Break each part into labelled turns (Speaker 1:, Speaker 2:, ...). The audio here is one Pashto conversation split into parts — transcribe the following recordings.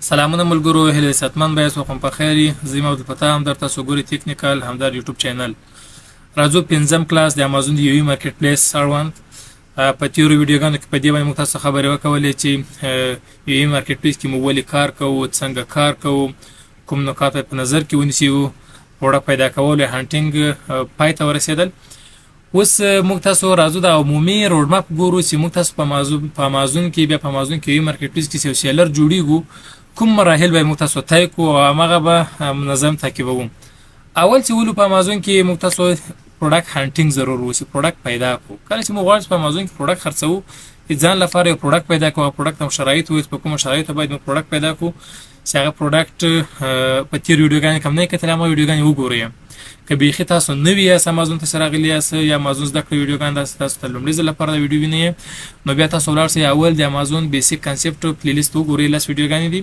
Speaker 1: سلامونه ملګرو، هیله ستمن به اوسم په خیر. زما د پتا هم در تاسو ګوري ټیکنیکل همدار یوټیوب چینل. راځو پنځم کلاس د امازون دی یو مارکیټ پلیس اړوند. په تیوري ویډیوګانو کې په دې باندې موږ تاسو خبرې وکولې چې یو مارکیټ پلیس کې موږ ولې کار کوو، څنګه کار کوو، کوم نکات په نظر کې ونیسو، وړه پیدا کول، هنټینګ پای ته ورسېدل. اوس موږ تاسو راځو د عمومي روډ ماپ ګورو چې موږ تاسو په امازون کې بیا په امازون کې یو مارکیټ پلیس کې سیلر جوړیږو، کوم مراحل به موږ تاسو طی کوو او هغه به منظم تعقیبوو. اول چې ولو په امازون کې موږ تاسو پروډکټ هنټینګ ضرور وسی، پروډکټ پیدا کو. کله چې موږ غواړو په امازون کې پروډکټ خرڅو، ځان لپاره یو پروډکټ پیدا کوو. پروډکټ هم شرایط وي، په کوم شرایطو باید موږ پروډکټ پیدا کوو چې هغه پروډکټ په تیر ویډیوګانو کې نه کتل، ما ویډیوګانې وګورئ. که بیخي تاسو نوی یاست امازون ته راغلي یاست یا امازون زده کړې ویډیوګان تاسو ته لومړی ځل لپاره د ویډیو وینئ، نو بیا تاسو ولاړ شئ اول د امازون بیسیک کانسپټ پلی لیست وګورئ. لاس ویډیوګانې دي،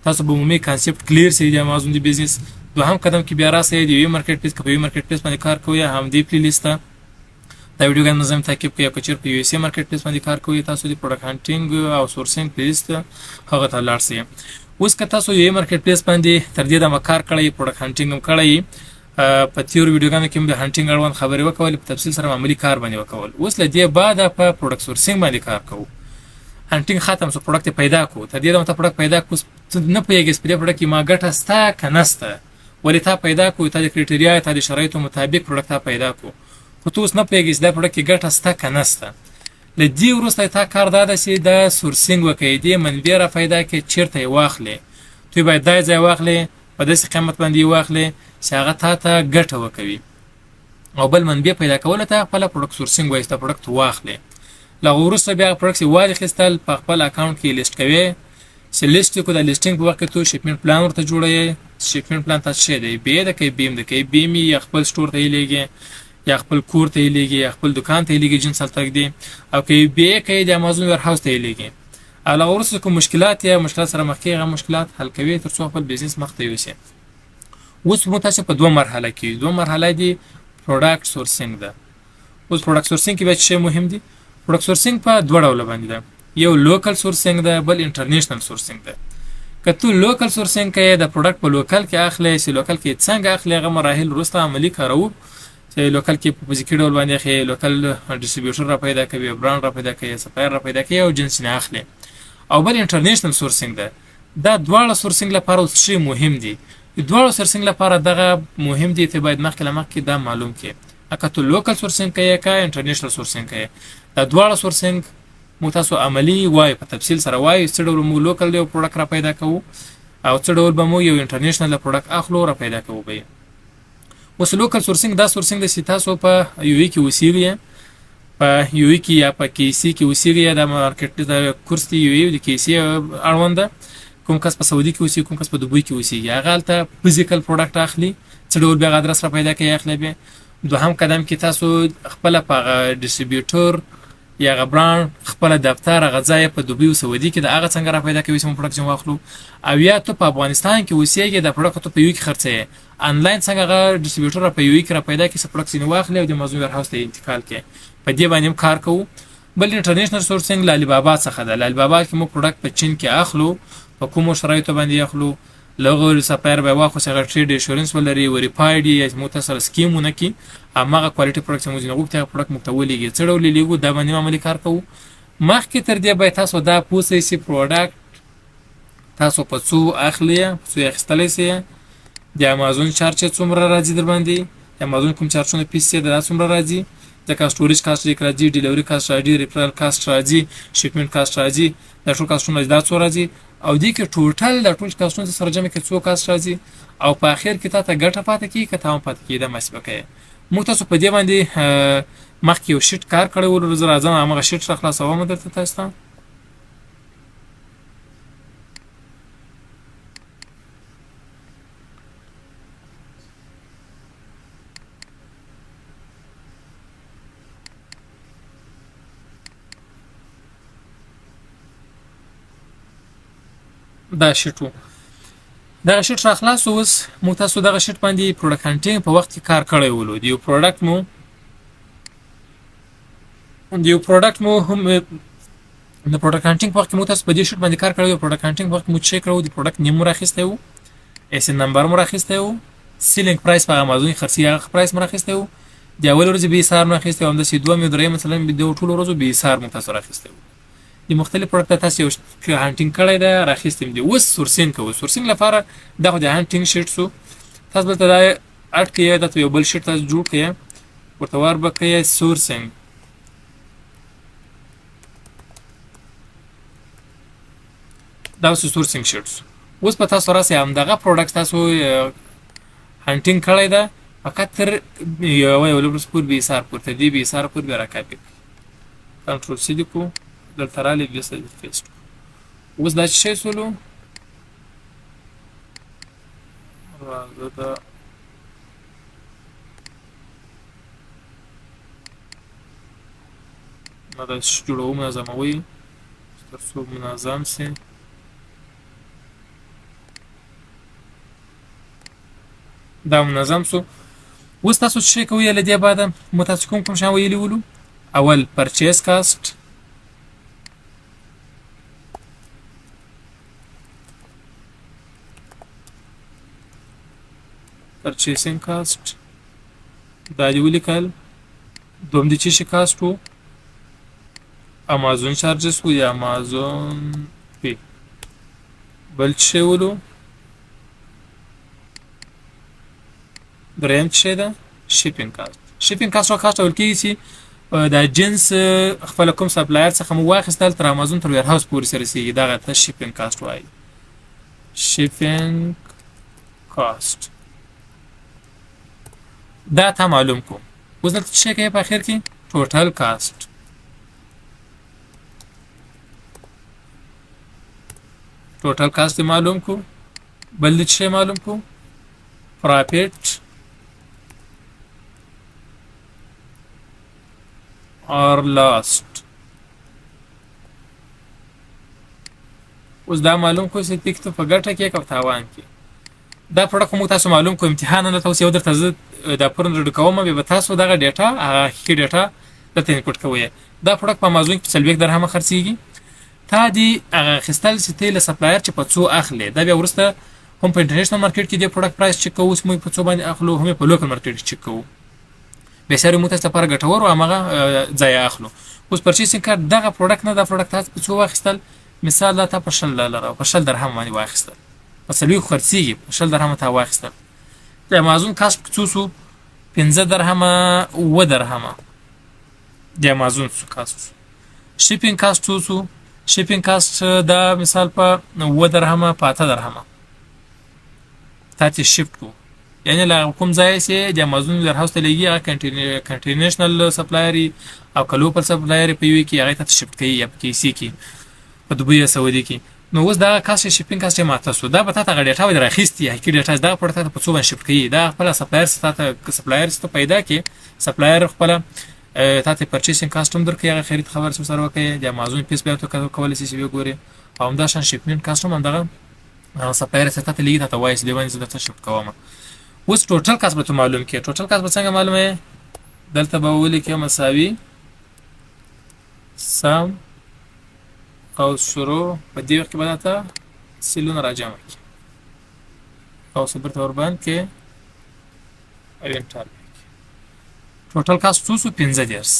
Speaker 1: تاسو به عمومي کانسپټ کلیر شي د امازون دی بزنس. دوهم قدم کې بیا راسئ د یو مارکیټ پلیس، که په یو مارکیټ پلیس باندې کار کوئ یا همدی پلی لیست ته دا ویډیوګان منظم تعقیب کړئ. که چېرې په یو اس ای مارکیټ پلیس باندې کار کوئ، تاسو د پروډکټ هنټینګ او سورسینګ پلی لیست هغه ته لاړ شئ. اوس که تاسو یو مارکیټ پلیس باندې تر دې دمه کار کړی، پروډکټ هنټینګ هم کړی، په تیوري ویډیوګانو کې هم د هنټینګ اړوند خبرې وکولې، په تفصیل سره عملي کار باندې وکول. اوس له دې بعده په پروډکټ سورسینګ باندې کار کوو. هنټینګ ختم شو، پروډکټ پیدا کو. تر دې دمه ته پروډکټ پیدا کو، نه پوهېږې چې په دې پروډکټ کې ما ګټه شته که نشته، ولې تا پیدا کو، تا د کرایټریا تا د شرایطو مطابق پروډکټ تا پیدا کو، خو ته اوس نه پوهېږې چې دا پروډکټ کې ګټه شته که نشته. له دې وروسته تا کار دا ده چې د سورسینګ وکړې، دې منبع را پیدا کړې، چېرته یې واخلې. تو باید دا ځای واخلې، په داسې قیمت باندې یې واخلې چې هغه تا ته ګټه وکوي، او بل منبع پیدا کولو ته خپله پروډکټ سورسینګ وایي چې دا پروډکټ واخلې. له هغه وروسته بیا پروډکټ یې واخیستل، په خپل اکاونټ کې لیست کوې. چې لیست یې کړو، د لیسټینګ په وخت کې تو شپمنټ پلان ورته جوړوې. شپمنټ پلان تاسو څه دی؟ بی ده که بیم ده؟ که بیم یا خپل سټور ته یې لیږې یا خپل کور ته یې لیږې یا خپل دکان ته یې لیږې، جنس هلته ږدي، او که بی که د امازون ویر هاوس ته یې لیږې. او له هغه وروسته کوم مشکلات یا مشکلات سره مخ کېږې، هغه مشکلات حل کوې تر څو خپل بزنس مخ ته یوسې. اوس موږ تاسو په دوه مرحله کې، دوه مرحله دي پروډکټ سورسینګ ده. اوس پروډکټ سورسینګ کې بیا څه مهم دي؟ پروډکټ سورسینګ په دوه ډوله باندې ده، یو لوکل سورسینګ ده، بل انټرنیشنل سورسینګ ده. که تو لوکل سورسینګ کوې، د پروډکټ په لوکل کې اخلې، چې لوکل کې څنګه اخلې، هغه مراحل وروسته عملي کاروو. چې لوکل کې په فزیکي ډول باندې اخلې، لوکل ډسټریبیوټر را پیدا کوي، برانډ را پیدا کوي، سپلایر را پیدا کوي او جنس نه اخلې. او بل انټرنیشنل سورسینګ ده. دا دواړه سورسینګ لپاره اوس څه مهم دي؟ دواړو سورسینګ لپاره دغه مهم دي، ته باید مخکې له مخکې دا معلوم کړې. که تو لوکل سورسینګ کوې که انټرنیشنل سورسینګ کوې، دا دواړه سورسینګ موږ تاسو عملي وایو، په تفصیل سره وایو څه ډول موږ لوکل یو پروډکټ را پیدا کوو او څه ډول به موږ یو انټرنیشنل پروډکټ اخلو را پیدا کوو. به اوس لوکل سورسینګ دا سورسینګ دی چې تاسو په یو ای کې اوسېږئ، په یو ای کې یا په کې سی کې اوسېږئ. د مارکیټ د کورس دی یو ای د کې سی اړوند ده. کوم کس په سعودي کې اوسېږي، کوم کس په دوبی کې اوسېږي، هغه هلته فزیکل پروډکټ اخلي، څه ډول بیا ادرس را پیدا کوي اخلي. بیا دوهم قدم کې تاسو خپله په هغه ډسټریبیوټر یا هغه برانډ خپله دفتر هغه ځای په دوبي او سعودي کې د هغه څنګه را پیدا کوي چې موږ پروډکټ واخلو. او یا تو په افغانستان کې اوسېږي، د پروډکټ ته په یو کې خرڅوي، انلاین څنګه هغه ډسټریبیوټر په یو کې را پیدا کوي چې پروډکټ ځینې واخلي او د امازون ویر هاوس ته انتقال کوي. په دې باندې هم کار کوو. بل انټرنیشنل سورسینګ له البابا څخه ده. له البابا کې موږ پروډکټ په چین کې اخلو، په کومو شرایطو باندې اخلو، لغه سپلایر به واخو چې هغه ټریډ انشورنس ولري، وریفایډ یا موږ ته سره سکیمونه کې هماغه کوالټي پروډکټ موږ نه غوښتي، هغه پروډکټ موږ ته ولېږي، څه ډول لیږو، دا باندې عملي کار کوو. مخکې تر دې باید تاسو دا پوه شئ چې پروډکټ تاسو په څو اخلئ، په څو یې اخیستلی شئ، د امازون چارج څومره راځي در باندې، د امازون کوم چارجونه پیس یې دا څومره راځي، ځکه سټوریج کاسټ راځي، ډیلیوري کاسټ راځي، ریفرل کاسټ راځي، شپمنټ کاسټ راځي، دا ټول کاسټونه دا څو راځي، او دې کې ټوټل د ټول کاسټونو سره جمع کې څو کاسټ راځي، او په اخر کې تا ته ګټه پاتې کېږي که تاوان پاتې کېږي، دا محاسبه کوي. موږ تاسو په دې باندې مخکې یو شیټ کار کړی و، زه راځم هماغه شیټ را خلاصوم درته تاسو ته. دا شیټ و، دغه شیټ را خلاص. اوس موږ تاسو دغه شیټ باندې پروډکټ هنټینګ په وخت کې کار کړی ولو. د یو پروډکټ مو هم د پروډکټ هانټینګ په وخت کې مو تاسو په دې شیټ باندې کار کړی پروډکټ هانټینګ په وخت مو چک کړو د پروډکټ نیم راخسته وو اس ان نمبر مو راخسته وو سیلینګ پرایس په امازون خرڅي هغه پرایس مو راخسته وو د اول ورځې به حساب مو راخسته وو د سې دوه مې درې مثلا د ټول ورځو به حساب مو تاسو راخسته وو د مختلف پروډکټ تاسو یو هانټینګ کړی دا راخستم دي اوس سورسینګ کوو سورسینګ لپاره دغه د هانټینګ شیټ سو تاسو به ته اټ کې دا یو بل شیټ تاسو جوړ کړئ ورته ور بکې سورسینګ دا سورسینګ شیټ اوس په تاسو راځي هم دغه پروډکټ تاسو هانټینګ کړی دا فقط تر یو لبرس پور به حساب پورته دی به حساب پور به راکاپي کنټرول سی دی کو دلته رالی بیا سره پیسټ اوس دا شی سولو راځه دا ما دا جوړو منظموي تر څو منظم سي دا منظم سو اوس تاسو شي کوی له دې بعد متاسو کوم شان ویلی ولو اول پرچیز کاست purchasing cost دا دی ولیکل دوم دی چی کاست وو امازون چارجز وو یا امازون پی بل چی ولو دریم چی ده شیپینګ کاست شیپینګ کاست او کاست ولکې سي دا جنس خپل کوم سپلایر څخه مو واخیستل تر امازون تر ویر هاوس پورې سره سي دا ته شیپینګ کاست وای شیپینګ کاست دا تا معلوم کو اوس دلته څه کوي په اخر کې ټوټل کاست ټوټل کاست معلوم کو بل څه معلوم کو پروفیټ اور لاست اوس دا معلوم کو چې تکته په ګټه کې کوم تاوان کې دا پروډکټ مو تاسو معلوم کو امتحان نه تاسو یو درته دا پرون رډ کوم به تاسو دغه ډیټا هغه کی ډیټا د انپوټ کوی دا پروډکټ په امازون کې 40 درهم خرڅيږي تا دی هغه خستل ستې له سپلایر چې په څو اخلي دا بیا ورسته هم په انټرنیشنل مارکیټ کې د پروډکټ پرایس چک کوو سمو په څو باندې اخلو هم په لوکل مارکیټ چک کوو به سره مو تاسو لپاره ګټور او هغه ځای اخلو اوس پرچیسینګ کارت دغه پروډکټ نه دا پروډکټ تاسو په څو واخستل مثال دا په شل لاره په شل درهم باندې واخستل په سلوي خرڅيږي په شل درهم ته واخستل د امازون کاست څو سو 15 درهم و درهم د امازون څو کاست شیپینګ کاست څو سو شیپینګ کاست دا مثال په و درهم په 8 درهم تاسو شیفت کو یعنی لا کوم ځای سي د امازون ویر هاوس ته لګي هغه کنټینیشنل سپلایر او کلوپل سپلایر په یو کې هغه ته شیفت کوي یا په کې سي کې په دوبی یا سعودي کې نو اوس دا کاست شیپینګ کاست ماته سو دا به تاسو غړې ټاوي راخستي هکې ډیټا دا پړته په څو باندې شیفت کوي دا خپل سپلایر ست پیدا کې سپلایر خپل تاسو پرچیسینګ کاست هم درکې هغه خرید خبر سره وکړي د امازون پیس بیا ته کولای شي وګوري او هم دا شان شیپمنټ کاست هم دغه سپلایر ست ته لګي ته وایس دی باندې د شیفت کوم اوس ټوټل کاست به معلوم کې ټوټل کاست به څنګه معلومه دلته به ولي کې مساوي سم او شروع په دې وخت کې به تاسو سیلونه راجمع کړئ او صبر تور باندې اورینټال ټوټل کاست 215 درس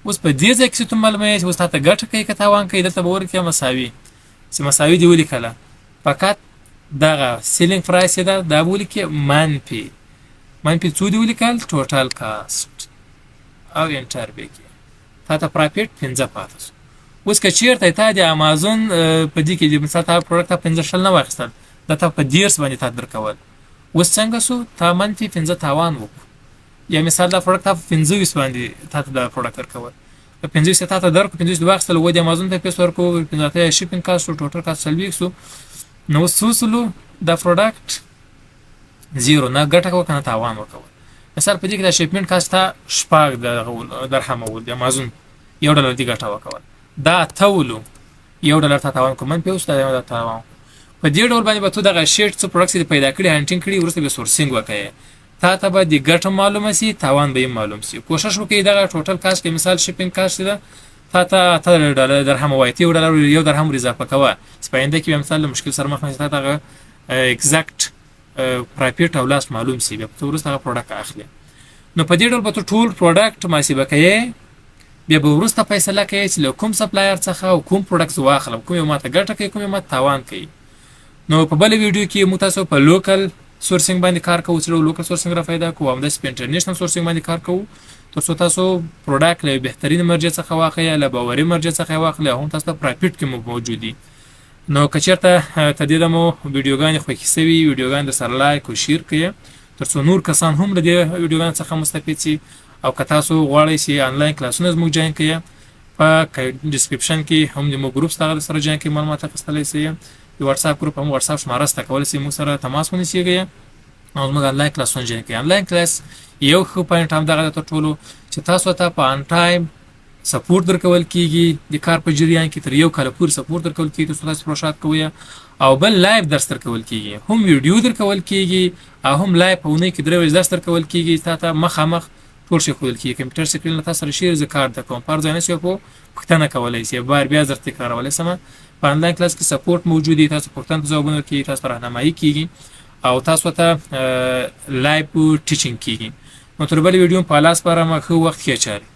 Speaker 1: اوس په دې ځای کې ته معلومه اوس تاسو ګټه کوي که تاوان کوي دلته به ورکه مساوي چې مساوي دی ولي کله فقط دغه سیلینګ پرایس دا ولي کې منفي څو دی ولي کله ټوټل کاست او انټر به کې تاسو پروفیټ 15 پاتې اوس که چیرته ته د امازون په دې کې د مثال تا پروډکټ 15 شل نه واخیستل دا ته په ډیرس باندې تا درکول اوس څنګه سو تا منفي 15 تاوان وکړو یا مثال دا پروډکټ 15 باندې تا ته دا پروډکټ درکول په 15 تا ته درکو 15 واخیستل و د امازون ته پیسې ورکو 15 شیپینګ کاست او ټوټل کاست سلوي سو نو سوسلو دا پروډکټ زیرو نه ګټه کو کنه تاوان وکول مثال په دې کې دا شیپمنټ کاست شپږ درهم ول د امازون $1 دی ګټه وکول دا تولو $1 ته تاوان کوم په اوس دا تاوان په دې ډول باندې به تو دغه شیټ څو پروډکټ پیدا کړي هانټینګ کړي ورسته به سورسینګ وکړي تا به د ګټه معلومه سي تاوان به معلوم سي کوشش وکړئ دغه ټوټل کاست مثال شیپینګ کاست ده ته درهم وایي ته یو درهم اضافه کوه چې په آینده کې بیا مثال له مشکل سره مخ نه شې ته هغه اګزیکټ پرایفیټ او لاست معلوم سي بیا ته وروسته هغه پروډکټ اخلي. نو په دې ډول به ته ټول پروډکټ محاسبه کوې، بیا به وروسته فیصله کوي چې له کوم سپلایر څخه او کوم پروډکټ واخلم، کوم یو ماته ګټه کوي کوم یو ماته تاوان کوي. نو په بل ویډیو کې موږ تاسو په لوکل سورسینګ باندې کار کوو چې لوکل سورسینګ را فایده کوو، همداسې په انټرنیشنل سورسینګ باندې کار کوو ترڅو تاسو پروډکټ له بهترین مرجع څخه واخلئ یا له باوري مرجع څخه واخلئ او هم تاسو ته پرافیټ کې موجود دي. نو که چېرته ته دې مو ویډیوګانې خوښې سوي ویډیوګانې درسره لایک او شیر کړئ ترڅو نور کسان هم له دې ویډیوګانو څخه مستفید شي. او که تاسو غواړئ چې آنلاین کلاسونه زموږ جوین کړئ په ډسکرپشن کې هم زموږ ګروپ سره جوین کړئ، معلومات اخیستلی شئ. د واتساپ ګروپ هم واتساپ شماره شته، کولی شئ موږ سره تماس ونیسئ او زموږ آنلاین کلاسونه جوین کړئ. آنلاین کلاس یو ښه پوینټ همدغه ده تر ټولو چې تاسو ته په ان ټایم سپورټ درکول کیږي، د کار په جریان کې تر یو کال پورې سپورټ درکول کیږي ترڅو تاسو پروشات کوئ، او بل لایو درس درکول کیږي، هم ویډیو درکول کیږي او هم لایو په اونۍ کې 3 ورځې درس درکول کیږي. تاسو مخامخ ټول شي ښودل کیږي، کمپیوټر سکرین له تاسو سره شیر زه کار د کوم پر ځای نه شي په پوښتنه کولی شئ، بیا زر تکرارولای سم. په آنلاین کلاس کې سپورټ موجود دی، تاسو پوښتنه ځوابونه کوي، تاسو راهنمایي کیږي او تاسو ته لایو ټیچینګ کیږي. نو تر بل ویډیو په لاس پر ما خو وخت کې چاري